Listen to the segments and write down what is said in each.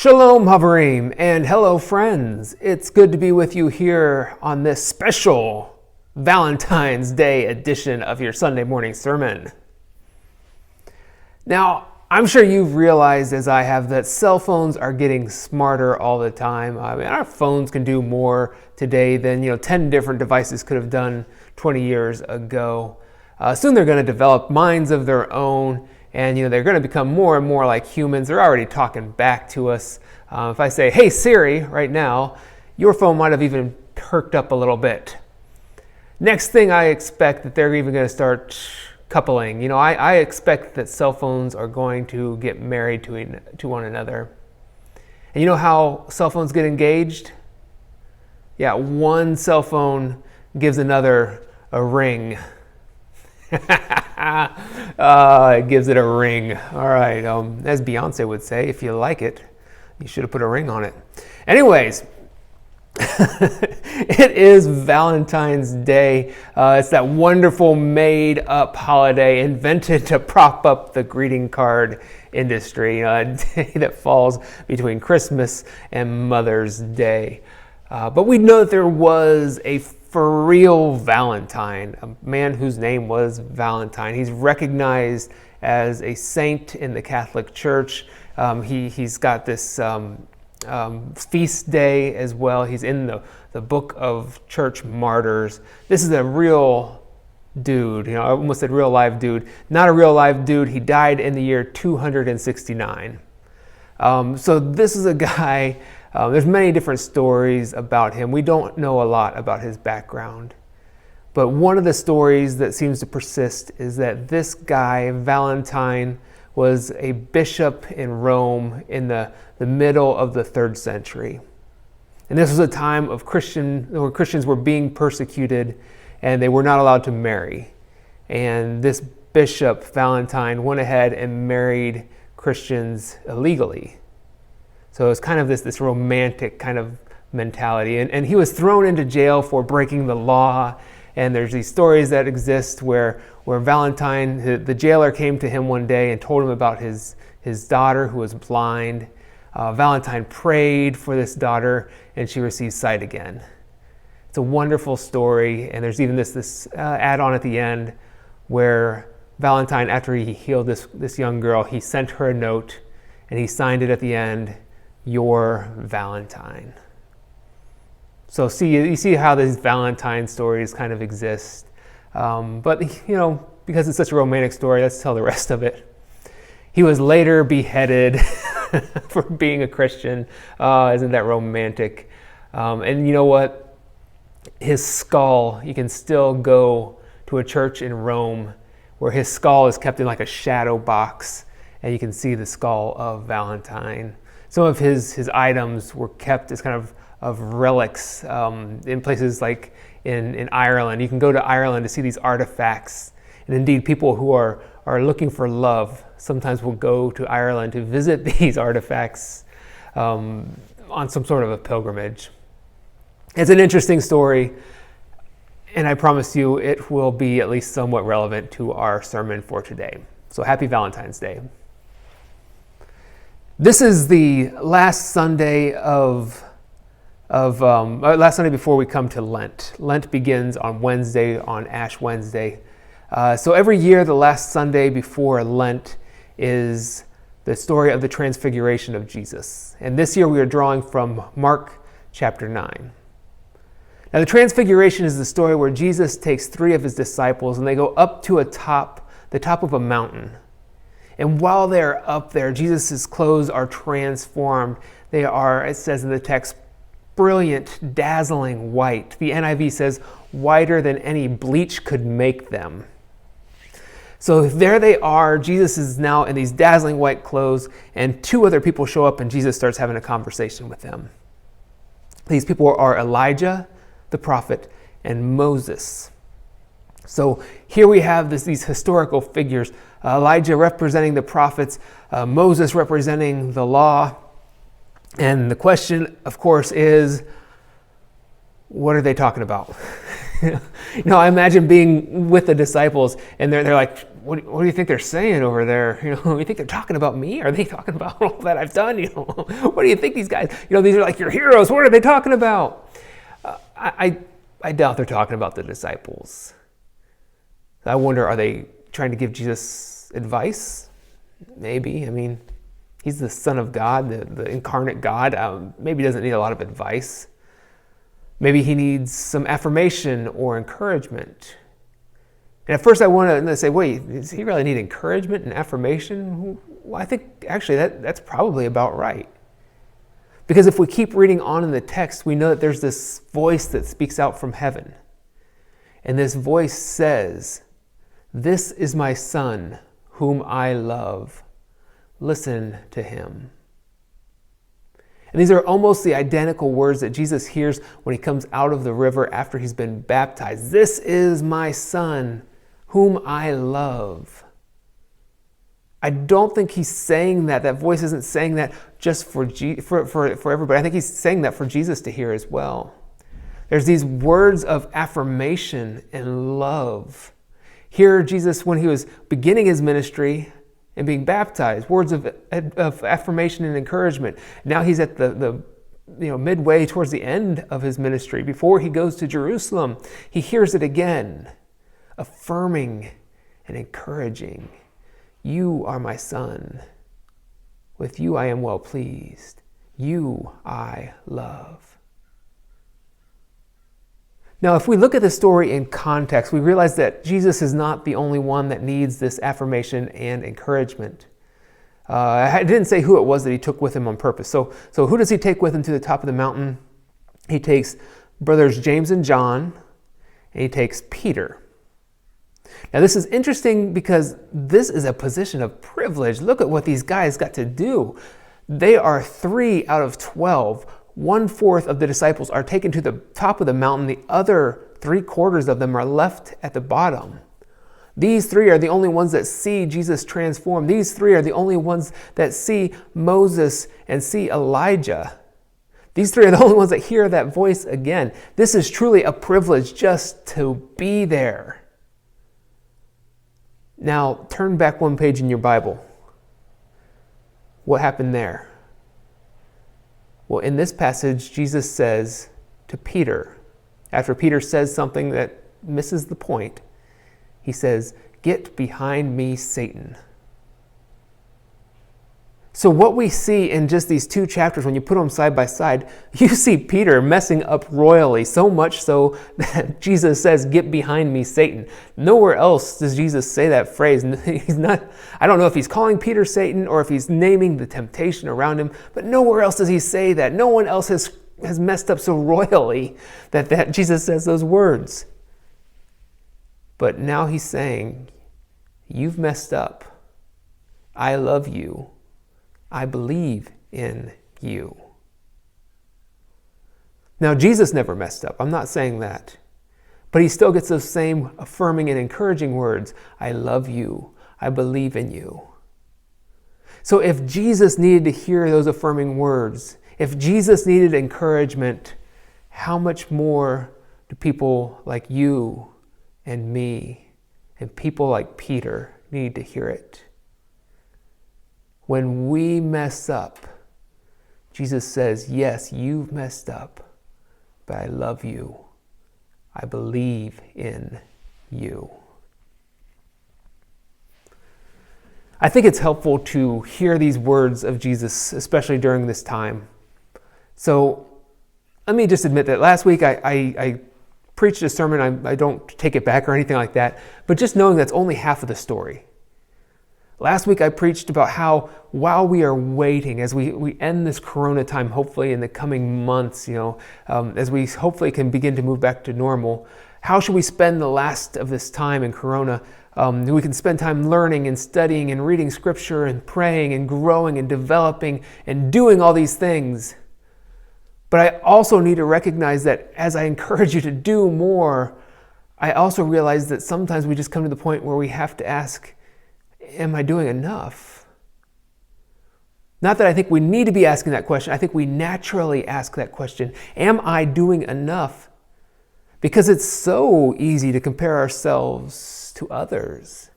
Shalom Havarim, and hello friends. It's good to be with you here on this special Valentine's Day edition of your Sunday morning sermon. Now, I'm sure you've realized, as I have, that cell phones are getting smarter all the time. I mean, our phones can do more today than 10 different devices could have done 20 years ago. Soon they're going to develop minds of their own. And they're going to become more and more like humans. They're already talking back to us. If I say, "Hey Siri," right now, your phone might have even perked up a little bit. Next thing, I expect that they're even going to start coupling. I expect that cell phones are going to get married to one another. And you know how cell phones get engaged? Yeah, one cell phone gives another a ring. It gives it a ring. All right, as Beyonce would say, if you like it, you should have put a ring on it. Anyways, it is Valentine's Day. It's that wonderful made-up holiday invented to prop up the greeting card industry, a day that falls between Christmas and Mother's Day. But we know that there was a for real Valentine, a man whose name was Valentine. He's recognized as a saint in the Catholic Church. He's got this feast day as well. He's in the book of church martyrs. This is a real dude. I almost said real live dude. Not a real live dude. He died in the year 269. So this is a guy. There's many different stories about him. We don't know a lot about his background. But one of the stories that seems to persist is that this guy, Valentine, was a bishop in Rome in the middle of the 3rd century. And this was a time of where Christians were being persecuted and they were not allowed to marry. And this bishop, Valentine, went ahead and married Christians illegally. So it's kind of this romantic kind of mentality. And he was thrown into jail for breaking the law. And there's these stories that exist where Valentine, the jailer, came to him one day and told him about his daughter who was blind. Valentine prayed for this daughter and she received sight again. It's a wonderful story. And there's even this add-on at the end where Valentine, after he healed this young girl, he sent her a note and he signed it at the end, "Your Valentine." So you see how these Valentine stories kind of exist. But because it's such a romantic story, let's tell the rest of it. He was later beheaded for being a Christian. Isn't that romantic? And you know what? His skull, you can still go to a church in Rome where his skull is kept in like a shadow box, and you can see the skull of Valentine. Some of his items were kept as kind of relics in places like in Ireland. You can go to Ireland to see these artifacts. And indeed, people who are looking for love sometimes will go to Ireland to visit these artifacts on some sort of a pilgrimage. It's an interesting story, and I promise you it will be at least somewhat relevant to our sermon for today. So happy Valentine's Day. This is the last Sunday last Sunday before we come to Lent. Lent begins on Wednesday, on Ash Wednesday. So every year, the last Sunday before Lent is the story of the transfiguration of Jesus. And this year we are drawing from Mark chapter 9. Now the transfiguration is the story where Jesus takes 3 of his disciples and they go up to the top of a mountain. And while they're up there, Jesus' clothes are transformed. They are, it says in the text, brilliant, dazzling white. The NIV says, whiter than any bleach could make them. So there they are. Jesus is now in these dazzling white clothes, and 2 other people show up, and Jesus starts having a conversation with them. These people are Elijah, the prophet, and Moses. So here we have these historical figures, Elijah representing the prophets, Moses representing the law. And the question, of course, is, what are they talking about? I imagine being with the disciples and they're like what do you think they're saying over there? You think they're talking about me? Are they talking about all that I've done? What do you think these guys, these are like your heroes. What are they talking about? I doubt they're talking about the disciples. I wonder, are they trying to give Jesus advice? Maybe. I mean, he's the Son of God, the incarnate God. Maybe he doesn't need a lot of advice. Maybe he needs some affirmation or encouragement. And at first I want to say, wait, does he really need encouragement and affirmation? Well, I think actually that's probably about right. Because if we keep reading on in the text, we know that there's this voice that speaks out from heaven. And this voice says, "This is my Son, whom I love. Listen to him." And these are almost the identical words that Jesus hears when he comes out of the river after he's been baptized. "This is my Son, whom I love." I don't think he's saying that. That voice isn't saying that just for everybody. I think he's saying that for Jesus to hear as well. There's these words of affirmation and love. Here, Jesus, when he was beginning his ministry and being baptized, words of affirmation and encouragement. Now he's at the midway towards the end of his ministry. Before he goes to Jerusalem, he hears it again, affirming and encouraging. "You are my Son. With you I am well pleased. You I love." Now, if we look at the story in context, we realize that Jesus is not the only one that needs this affirmation and encouragement. I didn't say who it was that he took with him on purpose. So who does he take with him to the top of the mountain? He takes brothers James and John, and he takes Peter. Now, this is interesting because this is a position of privilege. Look at what these guys got to do. They are 3 out of 12. 1/4 of the disciples are taken to the top of the mountain. The other 3/4 of them are left at the bottom. These 3 are the only ones that see Jesus transform. These 3 are the only ones that see Moses and see Elijah. These 3 are the only ones that hear that voice again. This is truly a privilege just to be there. Now, turn back one page in your Bible. What happened there? Well, in this passage, Jesus says to Peter, after Peter says something that misses the point, he says, "Get behind me, Satan." So what we see in just these 2 chapters, when you put them side by side, you see Peter messing up royally, so much so that Jesus says, "Get behind me, Satan." Nowhere else does Jesus say that phrase. I don't know if he's calling Peter Satan or if he's naming the temptation around him, but nowhere else does he say that. No one else has messed up so royally that Jesus says those words. But now he's saying, "You've messed up. I love you. I believe in you." Now, Jesus never messed up. I'm not saying that. But he still gets those same affirming and encouraging words. "I love you. I believe in you." So if Jesus needed to hear those affirming words, if Jesus needed encouragement, how much more do people like you and me and people like Peter need to hear it? When we mess up, Jesus says, "Yes, you've messed up, but I love you. I believe in you." I think it's helpful to hear these words of Jesus, especially during this time. So let me just admit that last week I preached a sermon. I don't take it back or anything like that, but just knowing that's only half of the story. Last week I preached about how while we are waiting, as we end this Corona time, hopefully in the coming months, as we hopefully can begin to move back to normal, how should we spend the last of this time in Corona? We can spend time learning and studying and reading scripture and praying and growing and developing and doing all these things. But I also need to recognize that as I encourage you to do more, I also realize that sometimes we just come to the point where we have to ask, am I doing enough? Not that I think we need to be asking that question. I think we naturally ask that question. Am I doing enough? Because it's so easy to compare ourselves to others.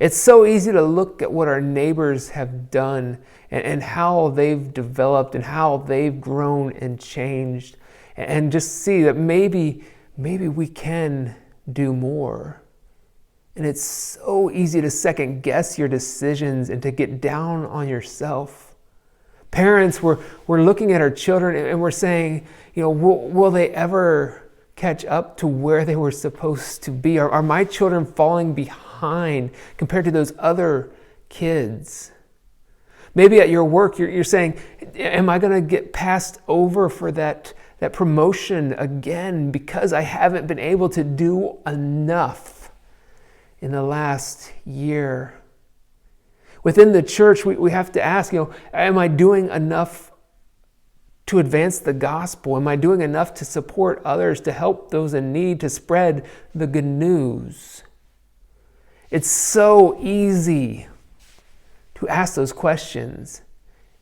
It's so easy to look at what our neighbors have done and how they've developed and how they've grown and changed, and just see that maybe we can do more. And it's so easy to second guess your decisions and to get down on yourself. Parents, we're looking at our children and we're saying, will they ever catch up to where they were supposed to be? Are my children falling behind compared to those other kids? Maybe at your work, you're saying, am I going to get passed over for that promotion again because I haven't been able to do enough in the last year? Within the church, we have to ask, am I doing enough to advance the gospel? Am I doing enough to support others, to help those in need, to spread the good news? It's so easy to ask those questions.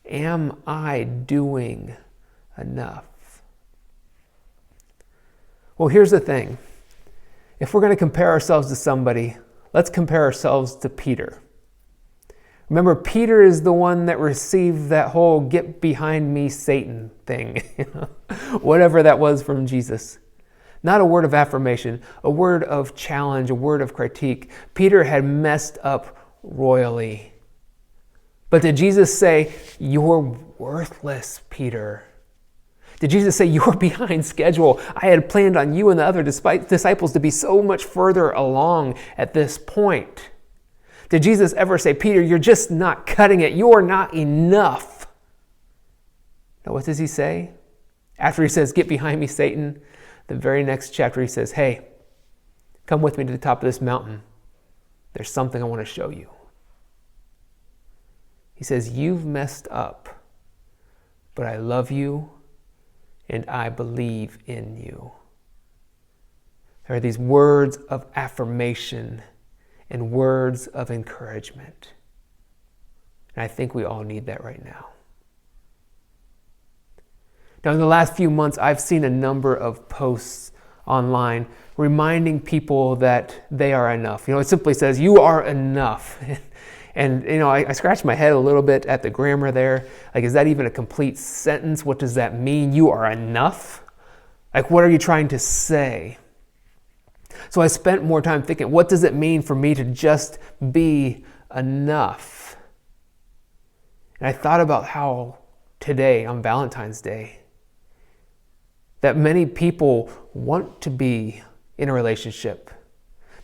Am I doing enough? Well, here's the thing. If we're going to compare ourselves to somebody, let's compare ourselves to Peter. Remember, Peter is the one that received that whole "get behind me, Satan" thing, whatever that was from Jesus. Not a word of affirmation, a word of challenge, a word of critique. Peter had messed up royally. But did Jesus say, "You're worthless, Peter"? Did Jesus say, "You're behind schedule. I had planned on you and the other disciples to be so much further along at this point"? Did Jesus ever say, "Peter, you're just not cutting it. You're not enough"? Now, what does he say? After he says, "Get behind me, Satan," the very next chapter he says, "Hey, come with me to the top of this mountain. There's something I want to show you." He says, "You've messed up, but I love you and I believe in you." There are these words of affirmation and words of encouragement. And I think we all need that right now. Now, in the last few months, I've seen a number of posts online reminding people that they are enough. It simply says, "You are enough." And, I scratched my head a little bit at the grammar there. Like, is that even a complete sentence? What does that mean? You are enough? Like, what are you trying to say? So I spent more time thinking, what does it mean for me to just be enough? And I thought about how today, on Valentine's Day, that many people want to be in a relationship.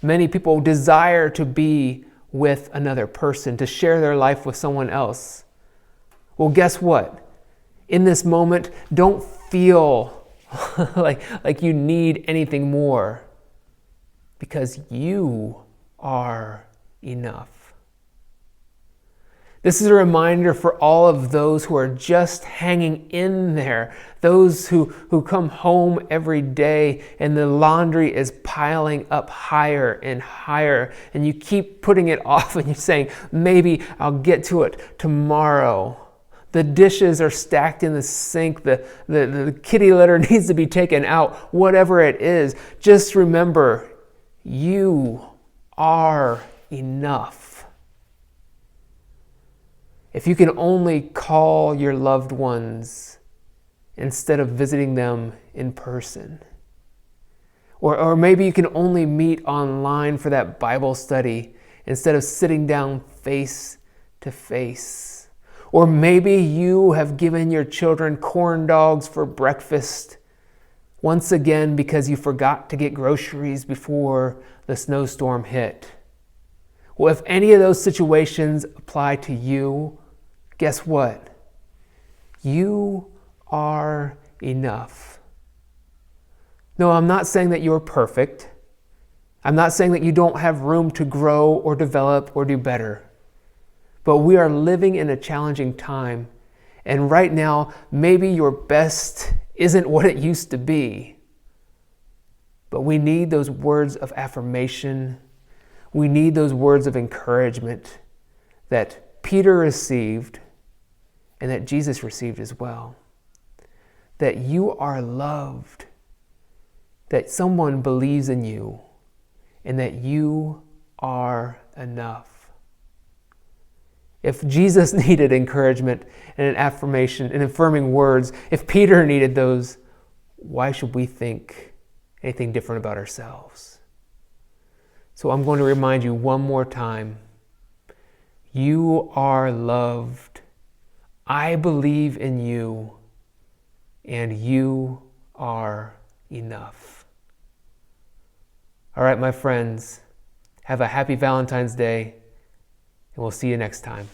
Many people desire to be with another person, to share their life with someone else. Well, guess what? In this moment, don't feel like you need anything more, because you are enough. This is a reminder for all of those who are just hanging in there, those who come home every day and the laundry is piling up higher and higher, and you keep putting it off and you're saying, maybe I'll get to it tomorrow. The dishes are stacked in the sink, the kitty litter needs to be taken out, whatever it is. Just remember, you are enough. If you can only call your loved ones instead of visiting them in person, or maybe you can only meet online for that Bible study instead of sitting down face to face, or maybe you have given your children corn dogs for breakfast once again because you forgot to get groceries before the snowstorm hit. Well, if any of those situations apply to you, guess what? You are enough. No, I'm not saying that you're perfect. I'm not saying that you don't have room to grow or develop or do better. But we are living in a challenging time. And right now, maybe your best isn't what it used to be. But we need those words of affirmation. We need those words of encouragement that Peter received and that Jesus received as well. That you are loved, that someone believes in you, and that you are enough. If Jesus needed encouragement and an affirmation and affirming words, if Peter needed those, why should we think anything different about ourselves? So I'm going to remind you one more time. You are loved. I believe in you, and you are enough. All right, my friends, have a happy Valentine's Day, and we'll see you next time.